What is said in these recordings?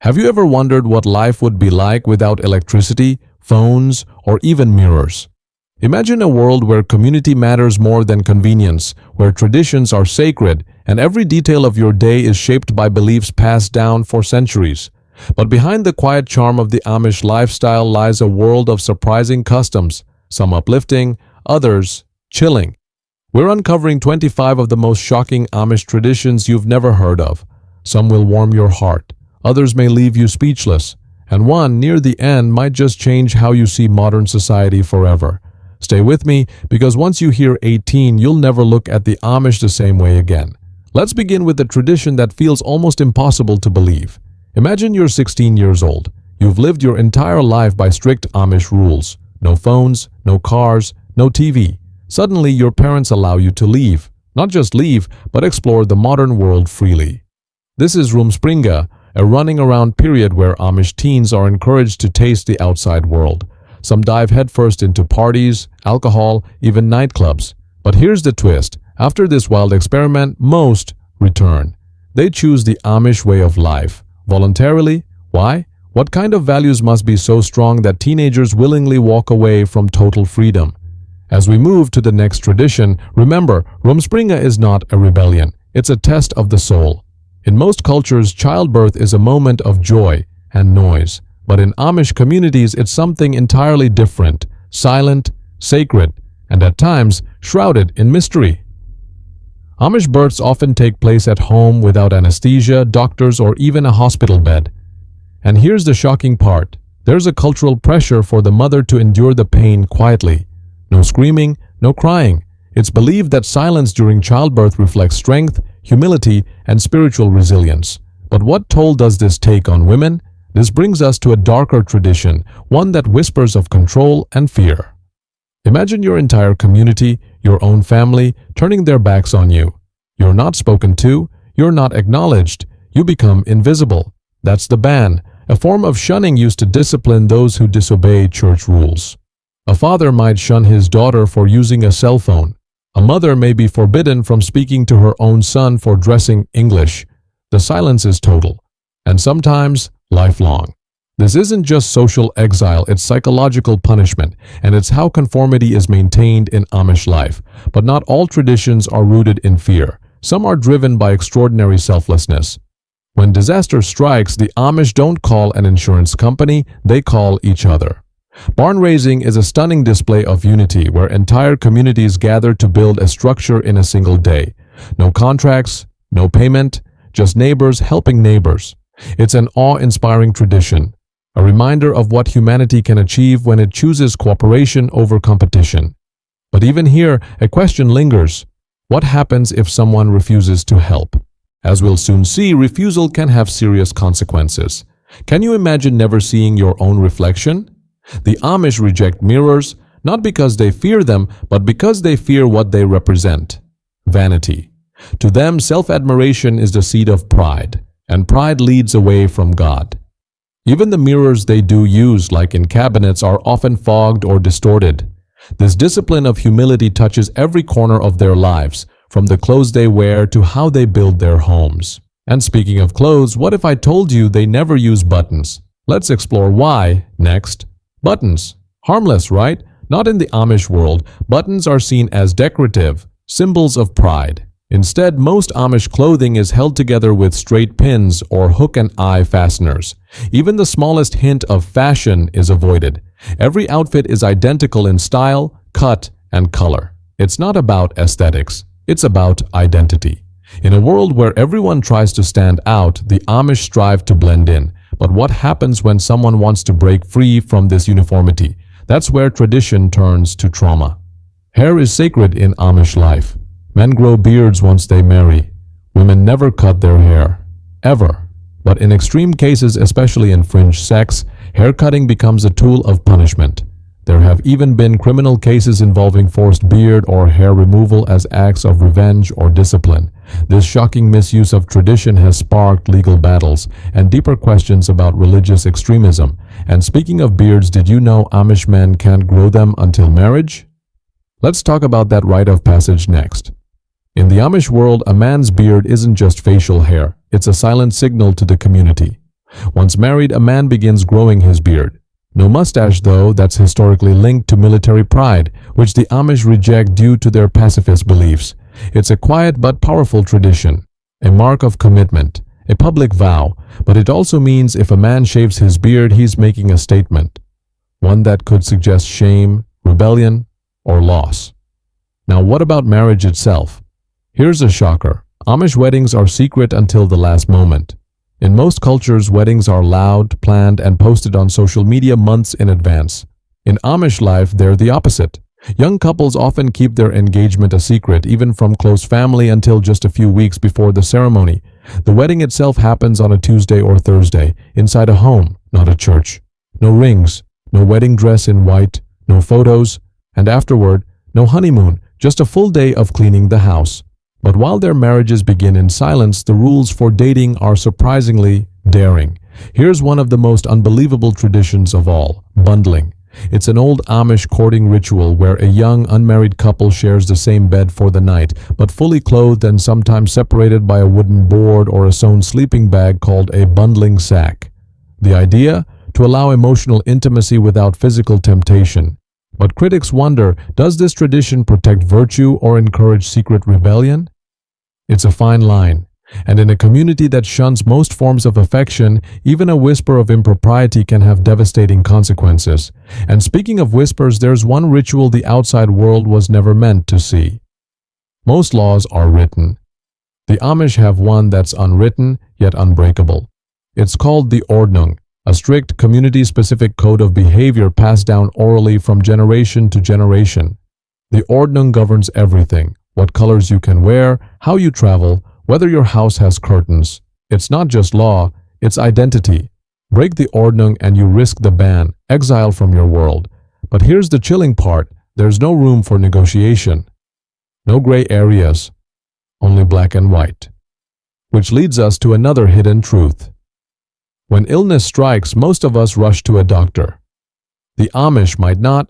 Have you ever wondered what life would be like without electricity, phones, or even mirrors? Imagine a world where community matters more than convenience, where traditions are sacred, and every detail of your day is shaped by beliefs passed down for centuries. But behind the quiet charm of the Amish lifestyle lies a world of surprising customs, some uplifting, others chilling. We're uncovering 25 of the most shocking Amish traditions you've never heard of. Some will warm your heart, others may leave you speechless, and one, near the end, might just change how you see modern society forever. Stay with me, because once you hear 18, you'll never look at the Amish the same way again. Let's begin with a tradition that feels almost impossible to believe. Imagine you're 16 years old. You've lived your entire life by strict Amish rules. No phones, no cars, no TV. Suddenly, your parents allow you to leave. Not just leave, but explore the modern world freely. This is Rumspringa, a running around period where Amish teens are encouraged to taste the outside world. Some dive headfirst into parties, alcohol, even nightclubs. But here's the twist. After this wild experiment, most return. They choose the Amish way of life. Voluntarily? Why? What kind of values must be so strong that teenagers willingly walk away from total freedom? As we move to the next tradition, remember, Rumspringa is not a rebellion. It's a test of the soul. In most cultures, childbirth is a moment of joy and noise. But in Amish communities, it's something entirely different, silent, sacred, and at times shrouded in mystery. Amish births often take place at home without anesthesia, doctors, or even a hospital bed. And here's the shocking part. There's a cultural pressure for the mother to endure the pain quietly. No screaming, no crying. It's believed that silence during childbirth reflects strength, humility, and spiritual resilience. But what toll does this take on women? This brings us to a darker tradition, one that whispers of control and fear. Imagine your entire community, your own family, turning their backs on you. You're not spoken to, you're not acknowledged, you become invisible. That's the ban, a form of shunning used to discipline those who disobey church rules. A father might shun his daughter for using a cell phone. A mother may be forbidden from speaking to her own son for dressing English. The silence is total, and sometimes lifelong. This isn't just social exile, it's psychological punishment, and it's how conformity is maintained in Amish life. But not all traditions are rooted in fear. Some are driven by extraordinary selflessness. When disaster strikes, the Amish don't call an insurance company, they call each other. Barn raising is a stunning display of unity where entire communities gather to build a structure in a single day. No contracts, no payment, just neighbors helping neighbors. It's an awe-inspiring tradition, a reminder of what humanity can achieve when it chooses cooperation over competition. But even here, a question lingers. What happens if someone refuses to help? As we'll soon see, refusal can have serious consequences. Can you imagine never seeing your own reflection? The Amish reject mirrors, not because they fear them, but because they fear what they represent: vanity. To them, self-admiration is the seed of pride, and pride leads away from God. Even the mirrors they do use, like in cabinets, are often fogged or distorted. This discipline of humility touches every corner of their lives, from the clothes they wear to how they build their homes. And speaking of clothes, what if I told you they never use buttons? Let's explore why next. Buttons. Harmless, right? Not in the Amish world. Buttons are seen as decorative, symbols of pride. Instead, most Amish clothing is held together with straight pins or hook and eye fasteners. Even the smallest hint of fashion is avoided. Every outfit is identical in style, cut, and color. It's not about aesthetics. It's about identity. In a world where everyone tries to stand out, the Amish strive to blend in. But what happens when someone wants to break free from this uniformity? That's where tradition turns to trauma. Hair is sacred in Amish life. Men grow beards once they marry. Women never cut their hair. Ever. But in extreme cases, especially in fringe sects, haircutting becomes a tool of punishment. There have even been criminal cases involving forced beard or hair removal as acts of revenge or discipline. This shocking misuse of tradition has sparked legal battles and deeper questions about religious extremism. And speaking of beards, did you know Amish men can't grow them until marriage? Let's talk about that rite of passage next. In the Amish world, a man's beard isn't just facial hair. It's a silent signal to the community. Once married, a man begins growing his beard. No mustache, though. That's historically linked to military pride, which the Amish reject due to their pacifist beliefs. It's a quiet but powerful tradition, a mark of commitment, a public vow, but it also means if a man shaves his beard, he's making a statement, one that could suggest shame, rebellion, or loss. Now, what about marriage itself? Here's a shocker. Amish weddings are secret until the last moment. In most cultures, weddings are loud, planned, and posted on social media months in advance. In Amish life, they're the opposite. Young couples often keep their engagement a secret, even from close family, until just a few weeks before the ceremony. The wedding itself happens on a Tuesday or Thursday, inside a home, not a church. No rings, no wedding dress in white, no photos, and afterward, no honeymoon, just a full day of cleaning the house. But while their marriages begin in silence, the rules for dating are surprisingly daring. Here's one of the most unbelievable traditions of all: bundling. It's an old Amish courting ritual where a young, unmarried couple shares the same bed for the night, but fully clothed and sometimes separated by a wooden board or a sewn sleeping bag called a bundling sack. The idea? To allow emotional intimacy without physical temptation. But critics wonder, does this tradition protect virtue or encourage secret rebellion? It's a fine line, and in a community that shuns most forms of affection, even a whisper of impropriety can have devastating consequences. And speaking of whispers, there's one ritual the outside world was never meant to see. Most laws are written. The Amish have one that's unwritten, yet unbreakable. It's called the Ordnung, a strict community-specific code of behavior passed down orally from generation to generation. The Ordnung governs everything: what colors you can wear, how you travel, whether your house has curtains. It's not just law, it's identity. Break the Ordnung and you risk the ban, exile from your world. But here's the chilling part: there's no room for negotiation. No gray areas, only black and white. Which leads us to another hidden truth. When illness strikes, most of us rush to a doctor. The Amish might not.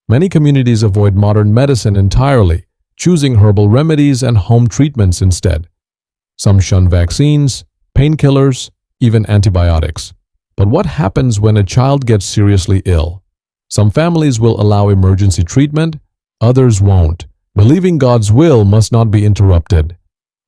Many communities avoid modern medicine entirely, choosing herbal remedies and home treatments instead. Some shun vaccines, painkillers, even antibiotics. But what happens when a child gets seriously ill? Some families will allow emergency treatment, others won't, believing God's will must not be interrupted.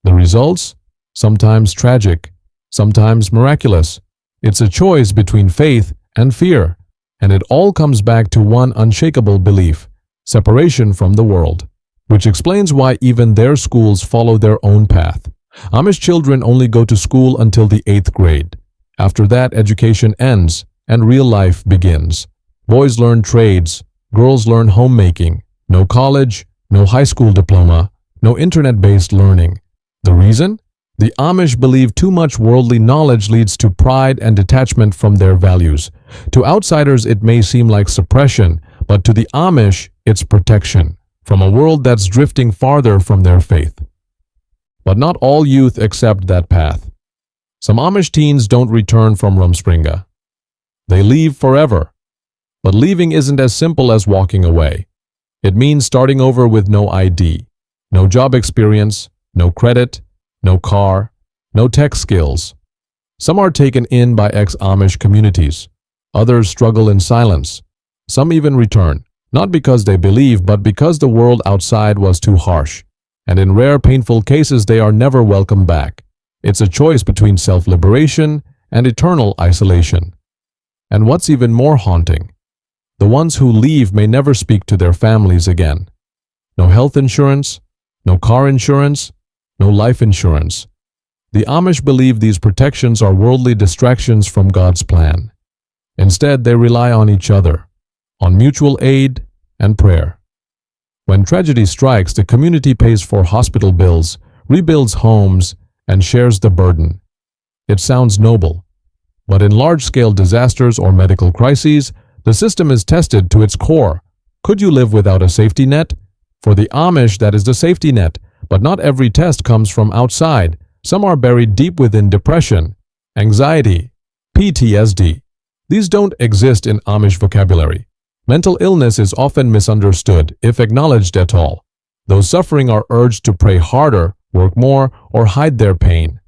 The results? Sometimes tragic, sometimes miraculous. It's a choice between faith and fear, and it all comes back to one unshakable belief: separation from the world. Which explains why even their schools follow their own path. Amish children only go to school until the 8th grade. After that, education ends and real life begins. Boys learn trades, girls learn homemaking. No college, no high school diploma, no internet-based learning. The reason? The Amish believe too much worldly knowledge leads to pride and detachment from their values. To outsiders, it may seem like suppression, but to the Amish, it's protection from a world that's drifting farther from their faith. But not all youth accept that path. Some Amish teens don't return from Rumspringa. They leave forever. But leaving isn't as simple as walking away. It means starting over with no ID, no job experience, no credit, no car, no tech skills. Some are taken in by ex-Amish communities. Others struggle in silence. Some even return, not because they believe, but because the world outside was too harsh. And in rare, painful cases, they are never welcome back. It's a choice between self-liberation and eternal isolation. And what's even more haunting, the ones who leave may never speak to their families again. No health insurance, no car insurance, no life insurance. The Amish believe these protections are worldly distractions from God's plan. Instead, they rely on each other, on mutual aid and prayer. When tragedy strikes, the community pays for hospital bills, rebuilds homes, and shares the burden. It sounds noble, but in large-scale disasters or medical crises, the system is tested to its core. Could you live without a safety net? For the Amish, that is the safety net. But not every test comes from outside. Some are buried deep within depression, anxiety, PTSD. These don't exist in Amish vocabulary. Mental illness is often misunderstood, if acknowledged at all. Those suffering are urged to pray harder, work more, or hide their pain.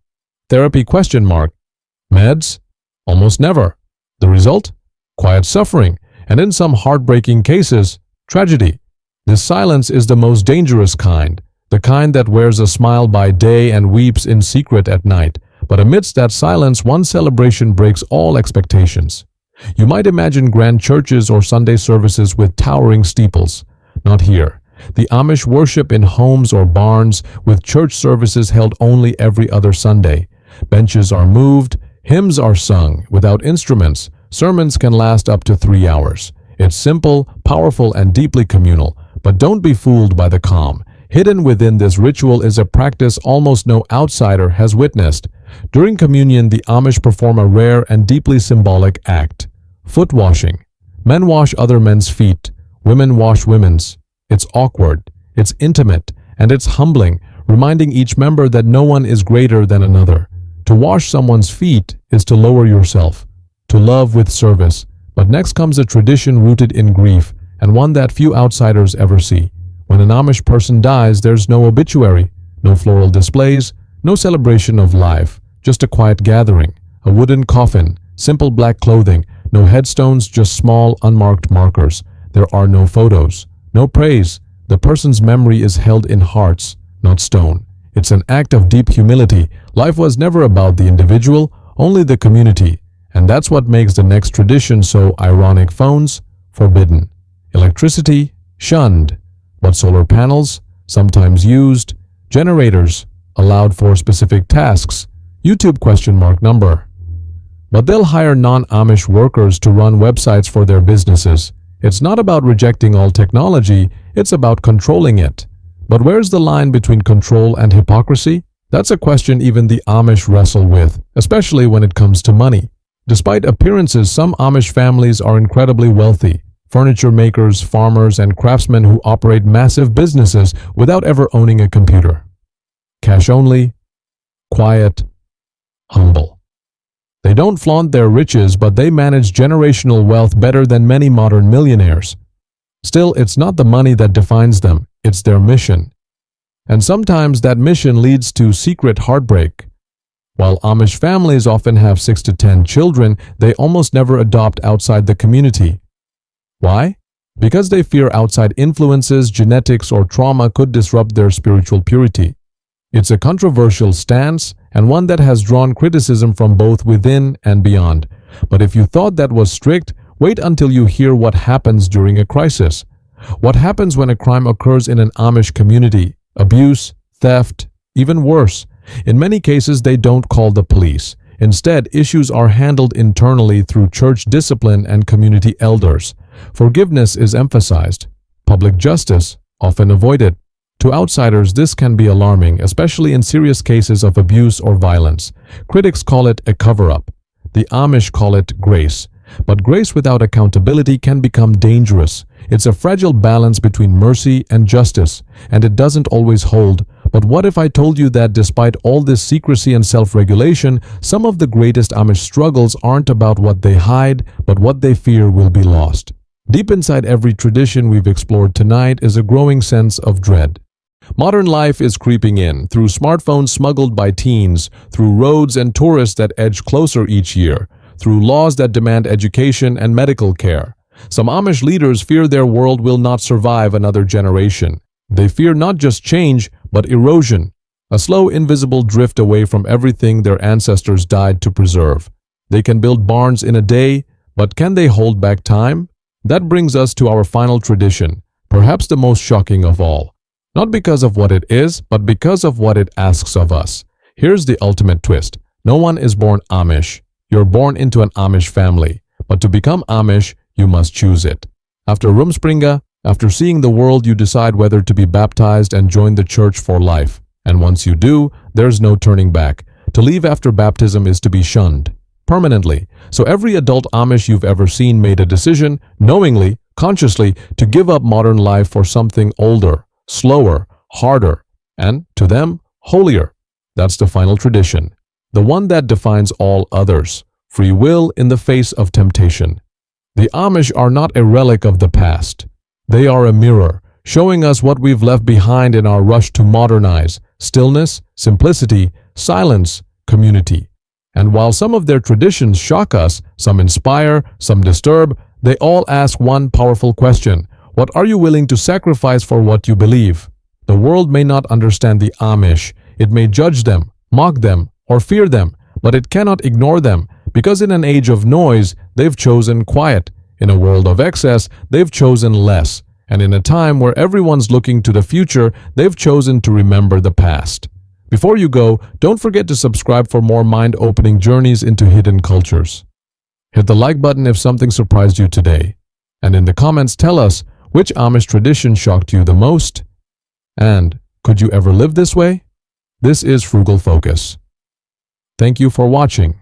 Therapy? Meds? Almost never. The result? Quiet suffering, and in some heartbreaking cases, tragedy. This silence is the most dangerous kind, the kind that wears a smile by day and weeps in secret at night. But amidst that silence, one celebration breaks all expectations. You might imagine grand churches or Sunday services with towering steeples. Not here. The Amish worship in homes or barns, with church services held only every other Sunday. Benches are moved, hymns are sung without instruments. Sermons can last up to 3 hours. It's simple, powerful, and deeply communal. But don't be fooled by the calm. Hidden within this ritual is a practice almost no outsider has witnessed. During communion, the Amish perform a rare and deeply symbolic act: foot washing. Men wash other men's feet. Women wash women's. It's awkward, it's intimate, and it's humbling, reminding each member that no one is greater than another. To wash someone's feet is to lower yourself, to love with service. But next comes a tradition rooted in grief, and one that few outsiders ever see. When an Amish person dies, there's no obituary, no floral displays, no celebration of life, just a quiet gathering, a wooden coffin, simple black clothing, no headstones, just small, unmarked markers. There are no photos, no praise. The person's memory is held in hearts, not stone. It's an act of deep humility. Life was never about the individual, only the community. And that's what makes the next tradition so ironic. Phones, forbidden. Electricity, shunned. But solar panels, sometimes used. Generators, allowed for specific tasks. YouTube ? But they'll hire non-Amish workers to run websites for their businesses. It's not about rejecting all technology, it's about controlling it. But where's the line between control and hypocrisy? That's a question even the Amish wrestle with, especially when it comes to money. Despite appearances, some Amish families are incredibly wealthy. Furniture makers, farmers, and craftsmen who operate massive businesses without ever owning a computer. Cash only, quiet, humble. They don't flaunt their riches, but they manage generational wealth better than many modern millionaires. Still, it's not the money that defines them, it's their mission. And sometimes that mission leads to secret heartbreak. While Amish families often have 6 to 10 children, they almost never adopt outside the community. Why? Because they fear outside influences, genetics, or trauma could disrupt their spiritual purity. It's a controversial stance, and one that has drawn criticism from both within and beyond. But if you thought that was strict, wait until you hear what happens during a crisis. What happens when a crime occurs in an Amish community? Abuse, theft, even worse. In many cases, they don't call the police. Instead, issues are handled internally through church discipline and community elders. Forgiveness is emphasized. Public justice often avoided. To outsiders, this can be alarming, especially in serious cases of abuse or violence. Critics call it a cover-up. The Amish call it grace. But grace without accountability can become dangerous. It's a fragile balance between mercy and justice, and it doesn't always hold. But what if I told you that despite all this secrecy and self-regulation, some of the greatest Amish struggles aren't about what they hide, but what they fear will be lost? Deep inside every tradition we've explored tonight is a growing sense of dread. Modern life is creeping in, through smartphones smuggled by teens, through roads and tourists that edge closer each year, through laws that demand education and medical care. Some Amish leaders fear their world will not survive another generation. They fear not just change, but erosion, a slow, invisible drift away from everything their ancestors died to preserve. They can build barns in a day, but can they hold back time? That brings us to our final tradition, perhaps the most shocking of all. Not because of what it is, but because of what it asks of us. Here's the ultimate twist. No one is born Amish. You're born into an Amish family. But to become Amish, you must choose it. After Rumspringa, after seeing the world, you decide whether to be baptized and join the church for life. And once you do, there's no turning back. To leave after baptism is to be shunned permanently. So every adult Amish you've ever seen made a decision, knowingly, consciously, to give up modern life for something older, slower, harder, and, to them, holier. That's the final tradition, the one that defines all others: free will in the face of temptation. The Amish are not a relic of the past. They are a mirror, showing us what we've left behind in our rush to modernize: stillness, simplicity, silence, community. And while some of their traditions shock us, some inspire, some disturb, they all ask one powerful question: what are you willing to sacrifice for what you believe? The world may not understand the Amish. It may judge them, mock them, or fear them, but it cannot ignore them, because in an age of noise, they've chosen quiet. In a world of excess, they've chosen less. And in a time where everyone's looking to the future, they've chosen to remember the past. Before you go, don't forget to subscribe for more mind-opening journeys into hidden cultures. Hit the like button if something surprised you today. And in the comments, tell us which Amish tradition shocked you the most. And could you ever live this way? This is Frugal Focus. Thank you for watching.